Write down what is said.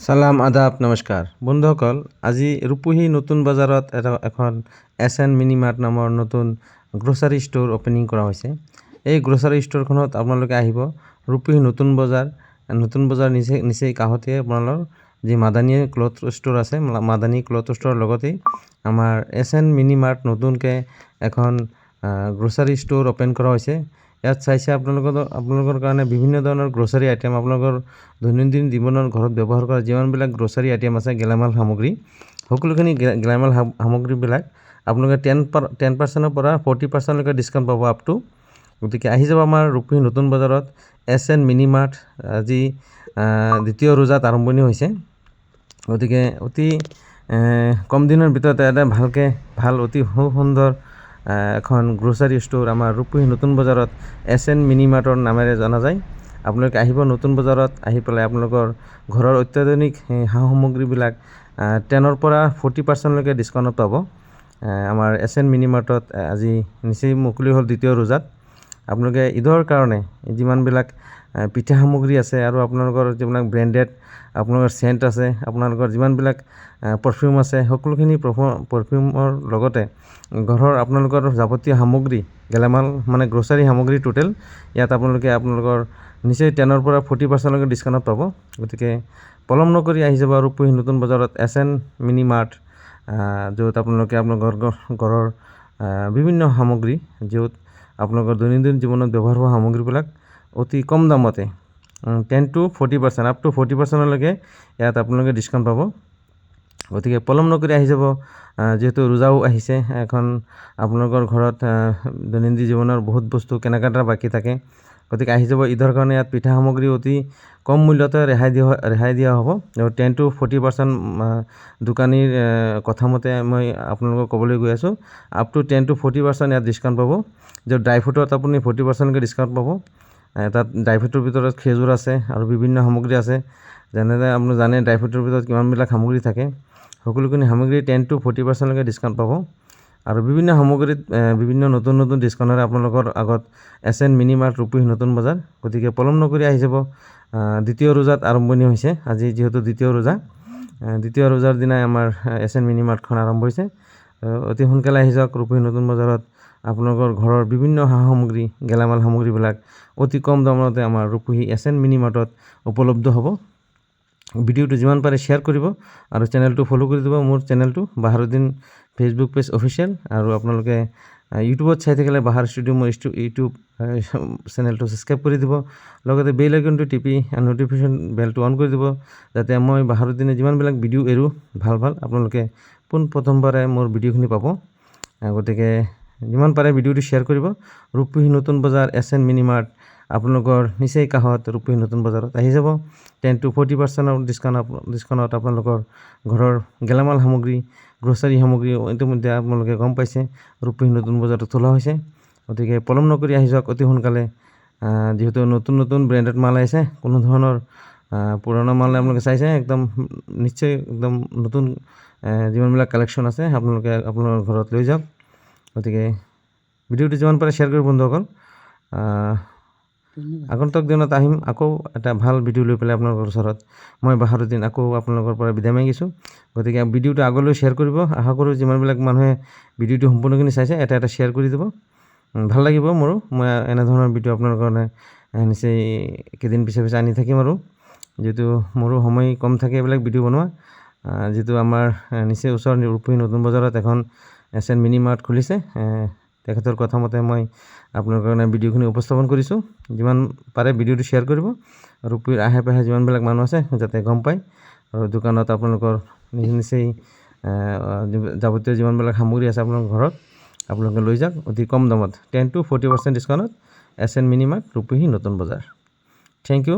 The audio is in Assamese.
সালাম আদাব নমস্কাৰ বন্ধুসকল আজি ৰূপহী নতুন বজাৰত এখন SN মিনি মাৰ্ট নামৰ নতুন গ্ৰোচাৰী ষ্ট'ৰ অপেনিং কৰা হৈছে। এই গ্ৰোচাৰী ষ্ট'ৰখনত আপোনালোকে আহিব ৰূপহী নতুন বজাৰ নিচেই কাষতে আপোনালোকৰ যি মাদানী ক্লথ ষ্ট'ৰ আছে মাদানী ক্লথ ষ্ট'ৰৰ লগতে আমাৰ SN মিনি মাৰ্ট নতুনকৈ এখন গ্ৰোচাৰী ষ্ট'ৰ অপেন কৰা হৈছে। ইয়াত চাইছে আপোনালোকৰ কাৰণে বিভিন্ন ধৰণৰ গ্ৰোচাৰী আইটেম আপোনালোকৰ দৈনন্দিন জীৱনৰ ঘৰত ব্যৱহাৰ কৰা যিমানবিলাক গ্ৰোচাৰী আইটেম আছে গেলামাল সামগ্ৰী সকলোখিনি গেলামাল সামগ্ৰীবিলাক আপোনালোকে 10% পৰা 40% লৈকে ডিছকাউণ্ট পাব আপ টু। গতিকে আহি যাব আমাৰ ৰূপহী নতুন বজাৰত SN মিনি মাৰ্ট আজি দ্বিতীয় ৰোজাত আৰম্ভণি হৈছে। গতিকে অতি কম দিনৰ ভিতৰতে এটা ভাল অতি সুন্দৰ এখন গ্ৰোচাৰী ষ্ট'ৰ আমাৰ ৰূপহী নতুন বজাৰত SN মিনি মাৰ্টৰ নামেৰে জনা যায়। আপোনালোকে আহিব নতুন বজাৰত আহি পেলাই আপোনালোকৰ ঘৰৰ অত্যাধুনিক সা সামগ্ৰীবিলাক 10 পৰা 40% লৈকে ডিছকাউণ্টত পাব। আমাৰ SN মিনি মাৰ্টত আজি নিচেই মুকলি হ'ল দ্বিতীয় ৰোজাত। আপোনালোকে ঈদৰ কাৰণে যিমানবিলাক পিঠা সামগ্ৰী আছে আৰু আপোনালোকৰ যিবিলাক ব্ৰেণ্ডেড আপোনালোকৰ চেণ্ট আছে আপোনালোকৰ যিমানবিলাক পাৰফিউম আছে সকলোখিনি পাৰফিউমৰ লগতে ঘৰৰ আপোনালোকৰ যাৱতীয় সামগ্ৰী গেলামাল মানে গ্ৰোচাৰী সামগ্ৰী টোটেল ইয়াত আপোনালোকৰ নিচেই 10 পৰা 40% লৈকে ডিছকাউণ্টত পাব। গতিকে পলম নকৰি আহি যাব ৰূপহী নতুন বজাৰত SN মিনি মাৰ্ট, য'ত আপোনালোকে আপোনালোকৰ ঘৰৰ বিভিন্ন সামগ্ৰী য'ত আপোনালোকৰ দৈনন্দিন জীৱনত ব্যৱহাৰ হোৱা সামগ্ৰীবিলাক অতি কম দামতে 10 to 40% আপ টু 40% লৈকে ইয়াত আপোনালোকে ডিছকাউণ্ট পাব। গতিকে পলম নকৰি আহি যাব, যিহেতু ৰোজাও আহিছে এখন আপোনালোকৰ ঘৰত দৈনন্দিন জীৱনৰ বহুত বস্তু কেনাকাটা বাকী থাকে। গতিকে আহি যাব ঈদৰ কাৰণে ইয়াত পিঠা সামগ্ৰী অতি কম মূল্যতে ৰেহাই দিয়া হ'ব। 10 to 40% দোকানীৰ কথা মতে মই আপোনালোকক ক'বলৈ গৈ আছোঁ আপ টু 10 to 40% ইয়াত ডিছকাউণ্ট পাব। য'ত ড্ৰাই ফ্ৰুটত আপুনি 40% লৈকে ডিছকাউণ্ট পাব। তাত ড্ৰাই ফ্ৰুটৰ ভিতৰত খেজুৰ আছে আৰু বিভিন্ন সামগ্ৰী আছে। যেনেদৰে আপুনি জানে ড্ৰাই ফ্ৰুটৰ ভিতৰত কিমানবিলাক সামগ্ৰী থাকে, সকলোখিনি সামগ্ৰী 10 to 40% লৈকে ডিছকাউণ্ট পাব। আৰু বিভিন্ন সামগ্ৰীত বিভিন্ন নতুন ডিছকাউণ্টেৰে আপোনালোকৰ আগত SN mini mart Rupahi Natun বজাৰ। গতিকে পলম নকৰি আহি যাব, দ্বিতীয় ৰোজাত আৰম্ভণি হৈছে। আজি যিহেতু দ্বিতীয় ৰোজাৰ দিনাই আমাৰ SN মিনি মাৰ্টখন আৰম্ভ হৈছে। অতি সোনকালে আহি যাওক ৰূপহী নতুন বজাৰত। আপোনালোকৰ ঘৰৰ বিভিন্ন সা সামগ্ৰী গেলামাল সামগ্ৰীবিলাক অতি কম দামতে আমাৰ ৰূপহী SN মিনি মাৰ্টত উপলব্ধ হ'ব। ভিডিঅ'টো যিমান পাৰে শ্বেয়াৰ কৰিব আৰু চেনেলটো ফ'ল' কৰি দিব। মোৰ চেনেলটো বাহাৰুদ্দিন ফেচবুক পেজ অফিচিয়েল, আৰু আপোনালোকে ইউটিউবত চাই থাকিলে বাহাৰ ষ্টুডিঅ' মোৰ ইউটিউব চেনেলটো ছাবস্ক্ৰাইব কৰি দিব। লগতে বেল আইকনটো টিপি ন'টিফিকেশ্যন বেলটো অন কৰি দিব, যাতে মই বাহাৰুদ্দিনে যিমানবিলাক ভিডিঅ' এৰোঁ ভাল আপোনালোকে প্ৰথমবাৰে মোৰ ভিডিঅ'খিনি পাব। গতিকে যিমান পাৰে ভিডিঅ'টো শ্বেয়াৰ কৰিব। ৰূপহী নতুন বজাৰ SN মিনি মাৰ্ট আপোনালোকৰ নিচেই কাষত ৰূপহী নতুন বজাৰত আহি যাব। 10 to 40% ডিছকাউণ্টত আপোনালোকৰ ঘৰৰ গেলামাল সামগ্ৰী গ্ৰোচাৰী সামগ্ৰী ইতিমধ্যে আপোনালোকে গম পাইছে ৰূপহী নতুন বজাৰত তোলা হৈছে। গতিকে পলম নকৰি আহি যাওক অতি সোনকালে, যিহেতু নতুন ব্ৰেণ্ডেড মাল আহিছে। কোনো ধৰণৰ পুৰণা মাল আপোনালোকে চাইছে নিশ্চয় একদম নতুন যিমানবিলাক কালেকশ্যন আছে আপোনালোকে আপোনালোকৰ ঘৰত লৈ যাওক। গতিকে ভিডিঅ'টো যিমান পাৰে শ্বেয়াৰ কৰিব বন্ধুসকল। আগন্তুক দিনত আহিম আকৌ এটা ভাল ভিডিঅ' লৈ পেলাই আপোনালোকৰ ওচৰত। মই বাহাৰুদ্দিন আকৌ আপোনালোকৰ পৰা বিদায় মাগিছোঁ। গতিকে ভিডিঅ'টো আগলৈ শ্বেয়াৰ কৰিব। আশা কৰোঁ যিমানবিলাক মানুহে ভিডিঅ'টো সম্পূৰ্ণখিনি চাইছে এটা শ্বেয়াৰ কৰি দিব। ভাল লাগিব মোৰো। মই এনেধৰণৰ ভিডিঅ' আপোনালোকৰ কাৰণে নিচেই কেইদিন পিছে আনি থাকিম, আৰু যিহেতু মোৰো সময় কম থাকে এইবিলাক ভিডিঅ' বনোৱা। যিটো আমাৰ নিচেই ওচৰ ৰূপহী নতুন বজাৰত এখন SN মিনি মাৰ্ট খুলিছে। তেখেতৰ কথা মতে মই আপোনালোকৰ কাৰণে ভিডিঅ'খিনি উপস্থাপন কৰিছোঁ। যিমান পাৰে ভিডিঅ'টো শ্বেয়াৰ কৰিব। ৰূপহীৰ আশে পাশে যিমানবিলাক মানুহ আছে যাতে গম পায়, আৰু দোকানত আপোনালোকৰ নিচেই যাৱতীয় যিমানবিলাক সামগ্ৰী আছে আপোনালোকৰ ঘৰত আপোনালোকে লৈ যাওক অতি কম দামত 10 to 40% ডিছকাউণ্টত SN mini mart Rupahi Natun Bazar. Thank U.